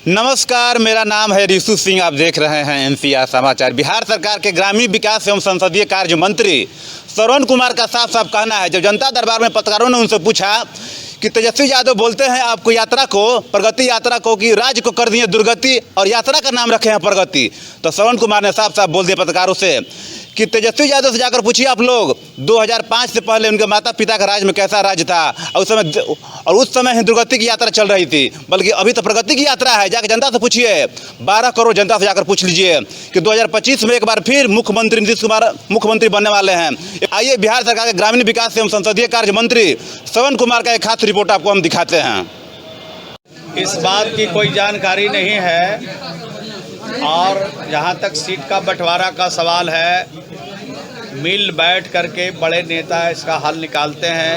नमस्कार, मेरा नाम है ऋषु सिंह। आप देख रहे हैं एनसीआर समाचार। बिहार सरकार के ग्रामीण विकास एवं संसदीय कार्य मंत्री श्रवण कुमार का साफ साफ कहना है, जब जनता दरबार में पत्रकारों ने उनसे पूछा कि तेजस्वी यादव बोलते हैं आपको यात्रा को, प्रगति यात्रा को, कि राज्य को कर दिए दुर्गति और यात्रा का नाम रखे हैं प्रगति, तो श्रवण कुमार ने साफ साफ बोल दिया पत्रकारों से कि तेजस्वी यादव से जाकर पूछिए आप लोग 2005 से पहले उनके माता पिता का राज में कैसा राज्य था, और उस समय ही दुर्गति की यात्रा चल रही थी, बल्कि अभी तो प्रगति की यात्रा है। जाकर जनता से पूछिए, 12 करोड़ जनता से जाकर पूछ लीजिए कि 2025 में एक बार फिर मुख्यमंत्री नीतीश कुमार मुख्यमंत्री बनने वाले हैं। आइए बिहार सरकार के ग्रामीण विकास एवं संसदीय कार्य मंत्री श्रवण कुमार का एक खास रिपोर्ट आपको हम दिखाते हैं। इस बात की कोई जानकारी नहीं है, और जहाँ तक सीट का बंटवारा का सवाल है, मिल बैठ करके बड़े नेता इसका हल निकालते हैं।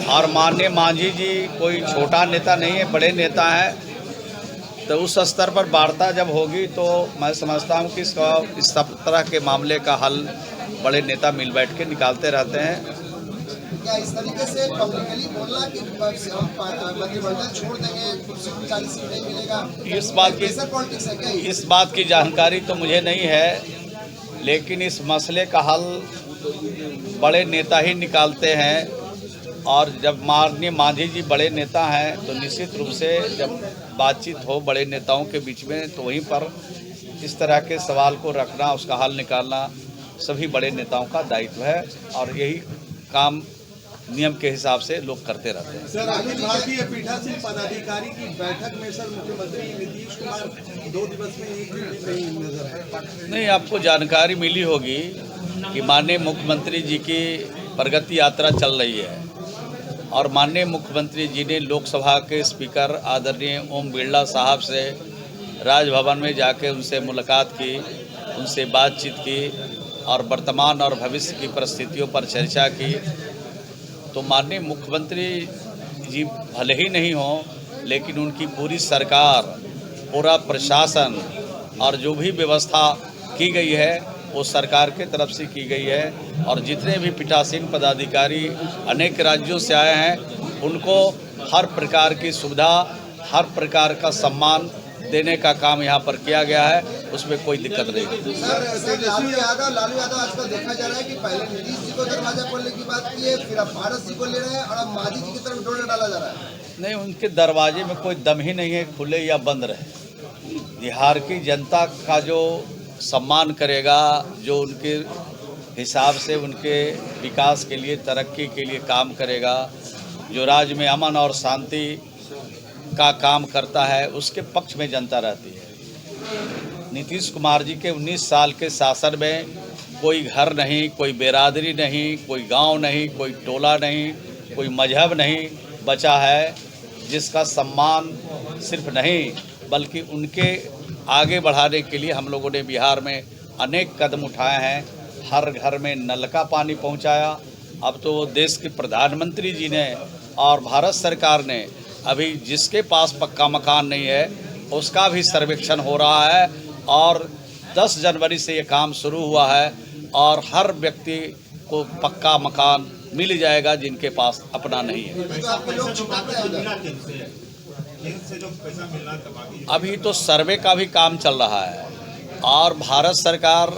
और माननीय मांझी जी कोई छोटा नेता नहीं है, बड़े नेता हैं, तो उस स्तर पर वार्ता जब होगी तो मैं समझता हूँ कि इस तरह के मामले का हल बड़े नेता मिल बैठ के निकालते रहते हैं। क्या इस तरीके से पब्लिकली बोलना कि हम मंत्रिमंडल छोड़ देंगे, कुर्सी 40 सीट नहीं मिलेगा, इस बात की जानकारी तो मुझे नहीं है, लेकिन इस मसले का हल बड़े नेता ही निकालते हैं। और जब माननीय मांझी जी बड़े नेता हैं तो निश्चित रूप से जब बातचीत हो बड़े नेताओं के बीच में, तो वहीं पर इस तरह के सवाल को रखना, उसका हल निकालना सभी बड़े नेताओं का दायित्व है, और यही काम नियम के हिसाब से लोग करते रहते हैं। सर, अखिल भारतीय पीठासीन पदाधिकारी की बैठक में सर मुख्यमंत्री नीतीश कुमार 2 दिवस में एक दिन भी नहीं नजर आए। नहीं, आपको जानकारी मिली होगी कि माननीय मुख्यमंत्री जी की प्रगति यात्रा चल रही है, और माननीय मुख्यमंत्री जी ने लोकसभा के स्पीकर आदरणीय ओम बिरला साहब से राजभवन में जाके उनसे मुलाकात की, उनसे बातचीत की, और वर्तमान और भविष्य की परिस्थितियों पर चर्चा की। तो माननीय मुख्यमंत्री जी भले ही नहीं हों, लेकिन उनकी पूरी सरकार, पूरा प्रशासन और जो भी व्यवस्था की गई है वो सरकार के तरफ से की गई है। और जितने भी पीठासीन पदाधिकारी अनेक राज्यों से आए हैं, उनको हर प्रकार की सुविधा, हर प्रकार का सम्मान देने का काम यहाँ पर किया गया है, उसमें कोई दिक्कत नहीं। सर, लालू यादव आजकल देखा जा रहा है कि पहले नीतीश जी को दरवाजा खोलने की बात की है, फिर अब भारत जी को ले रहे हैं, और अब मांझी जी की तरफ डोर डाला जा रहा है। नहीं, उनके दरवाजे में कोई दम ही नहीं है, खुले या बंद रहे। बिहार की जनता का जो सम्मान करेगा, जो उनके हिसाब से उनके विकास के लिए, तरक्की के लिए काम करेगा, जो राज्य में अमन और शांति का काम करता है, उसके पक्ष में जनता रहती है। नीतीश कुमार जी के 19 साल के शासन में कोई घर नहीं, कोई बिरादरी नहीं, कोई गांव नहीं, कोई टोला नहीं, कोई मजहब नहीं बचा है जिसका सम्मान सिर्फ नहीं बल्कि उनके आगे बढ़ाने के लिए हम लोगों ने बिहार में अनेक कदम उठाए हैं। हर घर में नल का पानी पहुंचाया। अब तो देश के प्रधानमंत्री जी ने और भारत सरकार ने अभी जिसके पास पक्का मकान नहीं है उसका भी सर्वेक्षण हो रहा है, और 10 जनवरी से ये काम शुरू हुआ है, और हर व्यक्ति को पक्का मकान मिल जाएगा जिनके पास अपना नहीं है। अभी तो सर्वे का भी काम चल रहा है, और भारत सरकार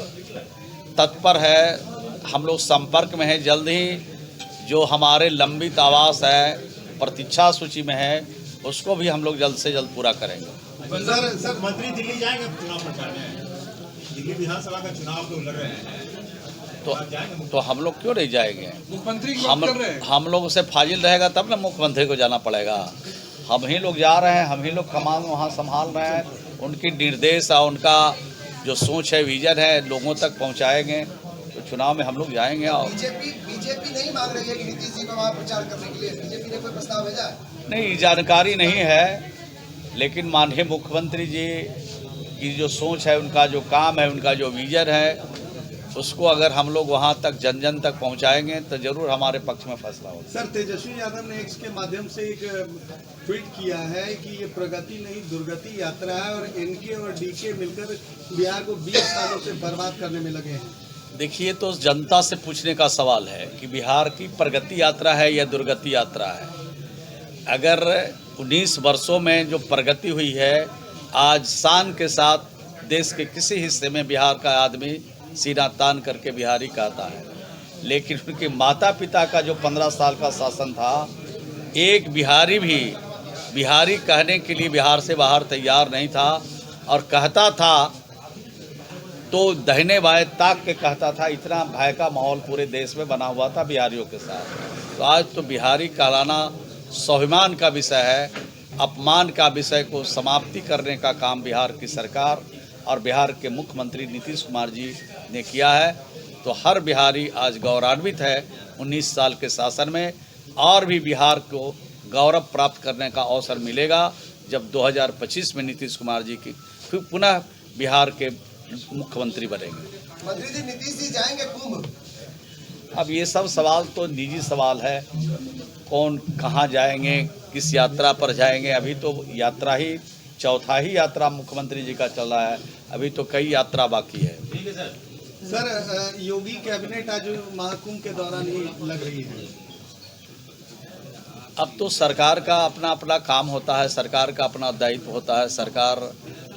तत्पर है, हम लोग संपर्क में हैं। जल्द ही जो हमारे लंबित आवास है, प्रतीक्षा सूची में है, उसको भी हम लोग जल्द से जल्द पूरा करेंगे। सर, मंत्री दिल्ली जाएंगे चुनाव प्रचार में, दिल्ली विधानसभा का चुनाव तो लड़ रहे हैं, तो हम लोग क्यों नहीं जाएंगे? मुख्यमंत्री हम लोग से फाजिल रहेगा तब ना मुख्यमंत्री को जाना पड़ेगा। हम ही लोग जा रहे हैं, हम ही लोग कमान वहाँ संभाल रहे हैं। उनकी निर्देश और उनका जो सोच है, विजन है, लोगों तक पहुँचाएंगे, तो चुनाव में हम लोग जाएंगे। और बीजेपी नहीं मांग रही है कि नीतीश जी को वहाँ प्रचार करने के लिए बीजेपी ने कोई प्रस्ताव भेजा है? नहीं, जानकारी नहीं है, लेकिन माननीय मुख्यमंत्री जी की जो सोच है, उनका जो काम है, उनका जो विजन है, उसको अगर हम लोग वहाँ तक जन जन तक पहुँचाएंगे तो जरूर हमारे पक्ष में फैसला होगा। सर, तेजस्वी यादव ने एक्स के माध्यम से एक ट्वीट किया है कि ये प्रगति नहीं दुर्गति यात्रा है, और एनके और डीके मिलकर बिहार को 20 सालों से बर्बाद करने में लगे हैं। देखिए, तो जनता से पूछने का सवाल है कि बिहार की प्रगति यात्रा है या दुर्गति यात्रा है। अगर 19 वर्षों में जो प्रगति हुई है, आज शान के साथ देश के किसी हिस्से में बिहार का आदमी सीना तान करके बिहारी कहता है। लेकिन उनके माता पिता का जो 15 साल का शासन था, एक बिहारी भी बिहारी कहने के लिए बिहार से बाहर तैयार नहीं था, और कहता था तो दहिने बाएं ताक के कहता था। इतना भय का माहौल पूरे देश में बना हुआ था बिहारियों के साथ। तो आज तो बिहारी कहलाना स्वाभिमान का विषय है, अपमान का विषय को समाप्ति करने का काम बिहार की सरकार और बिहार के मुख्यमंत्री नीतीश कुमार जी ने किया है। तो हर बिहारी आज गौरवान्वित है 19 साल के शासन में, और भी बिहार को गौरव प्राप्त करने का अवसर मिलेगा जब 2025 में नीतीश कुमार जी की फिर पुनः बिहार के मुख्यमंत्री बनेंगे। मंत्री जी, नीतीश जी जाएंगे कुंभ? अब ये सब सवाल तो निजी सवाल है, कौन कहाँ जाएंगे, किस यात्रा पर जाएंगे। अभी तो यात्रा ही चौथा ही यात्रा मुख्यमंत्री जी का चल रहा है, अभी तो कई यात्रा बाकी है। सर, योगी कैबिनेट आज महाकुंभ के दौरान ही लग रही है। अब तो सरकार का अपना अपना काम होता है, सरकार का अपना दायित्व होता है, सरकार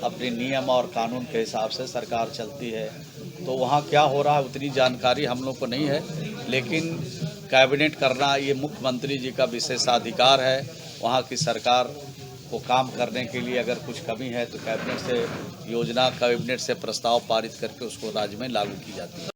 अपने नियम और कानून के हिसाब से सरकार चलती है। तो वहाँ क्या हो रहा है उतनी जानकारी हम लोग को नहीं है, लेकिन कैबिनेट करना ये मुख्यमंत्री जी का विशेषाधिकार है। वहाँ की सरकार को काम करने के लिए अगर कुछ कमी है तो कैबिनेट से योजना, कैबिनेट से प्रस्ताव पारित करके उसको राज्य में लागू की जाती है।